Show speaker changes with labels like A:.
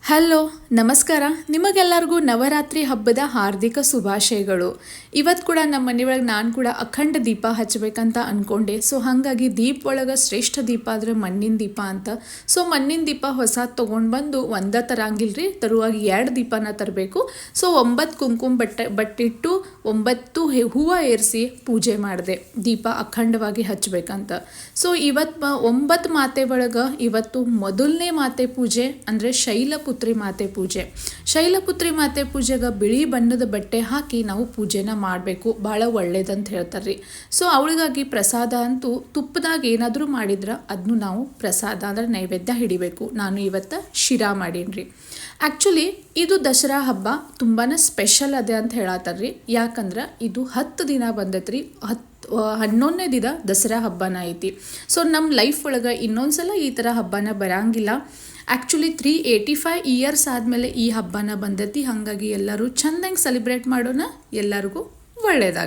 A: Hello ನಮಸ್ಕಾರ. ನಿಮಗೆಲ್ಲರಿಗೂ ನವರಾತ್ರಿ ಹಬ್ಬದ ಹಾರ್ದಿಕ ಶುಭಾಶಯಗಳು. ಇವತ್ತು ಕೂಡ ನಮ್ಮ ಮನೆಯೊಳಗೆ ನಾನು ಕೂಡ ಅಖಂಡ ದೀಪ ಹಚ್ಚಬೇಕಂತ ಅಂದ್ಕೊಂಡೆ. ಸೊ ಹಾಗಾಗಿ ದೀಪ ಒಳಗೆ ಶ್ರೇಷ್ಠ ದೀಪ ಆದರೆ ಮಣ್ಣಿನ ದೀಪ ಅಂತ. ಸೊ ಮಣ್ಣಿನ ದೀಪ ಹೊಸ ತೊಗೊಂಡು ಬಂದು ಒಂದೇ ತರಂಗಿಲ್ರಿ, ತರುವಾಗ 2 ದೀಪನ ತರಬೇಕು. ಸೊ 9 ಕುಂಕುಮ ಬಟ್ಟಿಟ್ಟು 9 ಹೂವು ಏರಿಸಿ ಪೂಜೆ ಮಾಡಿದೆ, ದೀಪ ಅಖಂಡವಾಗಿ ಹಚ್ಚಬೇಕಂತ. ಸೊ ಇವತ್ತು 9 ಮಾತೆ ಒಳಗೆ ಇವತ್ತು ಮೊದಲನೇ ಮಾತೆ ಪೂಜೆ ಅಂದರೆ ಶೈಲಪುತ್ರಿ ಮಾತೆ ಪೂಜೆ. ಶೈಲಪುತ್ರಿ ಮಾತೆ ಪೂಜೆಗೆ ಬಿಳಿ ಬಣ್ಣದ ಬಟ್ಟೆ ಹಾಕಿ ನಾವು ಪೂಜೆನ ಮಾಡಬೇಕು, ಭಾಳ ಒಳ್ಳೇದಂತ ಹೇಳ್ತಾರೆ ರೀ. ಸೊ ಅವಳಿಗಾಗಿ ಪ್ರಸಾದ ಅಂತೂ ತುಪ್ಪದಾಗ ಏನಾದರೂ ಮಾಡಿದ್ರೆ ಅದನ್ನು ನಾವು ಪ್ರಸಾದ ಅಂದರೆ ನೈವೇದ್ಯ ಹಿಡಿಬೇಕು. ನಾನು ಇವತ್ತು ಶಿರಾ ಮಾಡೀನಿ ರೀ. ಆ್ಯಕ್ಚುಲಿ ಇದು ದಸರಾ ಹಬ್ಬ ತುಂಬಾ ಸ್ಪೆಷಲ್ ಅದೇ ಅಂತ ಹೇಳತ್ತಾರ ರೀ. ಯಾಕಂದ್ರೆ ಇದು 10 ದಿನ ಬಂದೈತ್ರಿ. 11ನೇ ದಿನ ದಸರಾ ಹಬ್ಬನ ಐತಿ. ಸೊ ನಮ್ಮ ಲೈಫ್ ಒಳಗೆ ಇನ್ನೊಂದ್ಸಲ ಈ ಥರ ಹಬ್ಬನ ಬರಂಗಿಲ್ಲ. ಆ್ಯಕ್ಚುಲಿ 385 ಇಯರ್ಸ್ ಆದಮೇಲೆ ಈ ಹಬ್ಬನ ಬಂದೈತಿ. ಹಾಗಾಗಿ ಎಲ್ಲರೂ ಚೆಂದಂಗೆ ಸೆಲೆಬ್ರೇಟ್ ಮಾಡೋಣ. ಎಲ್ಲರಿಗೂ ಒಳ್ಳೆಯದಾಗಲಿ.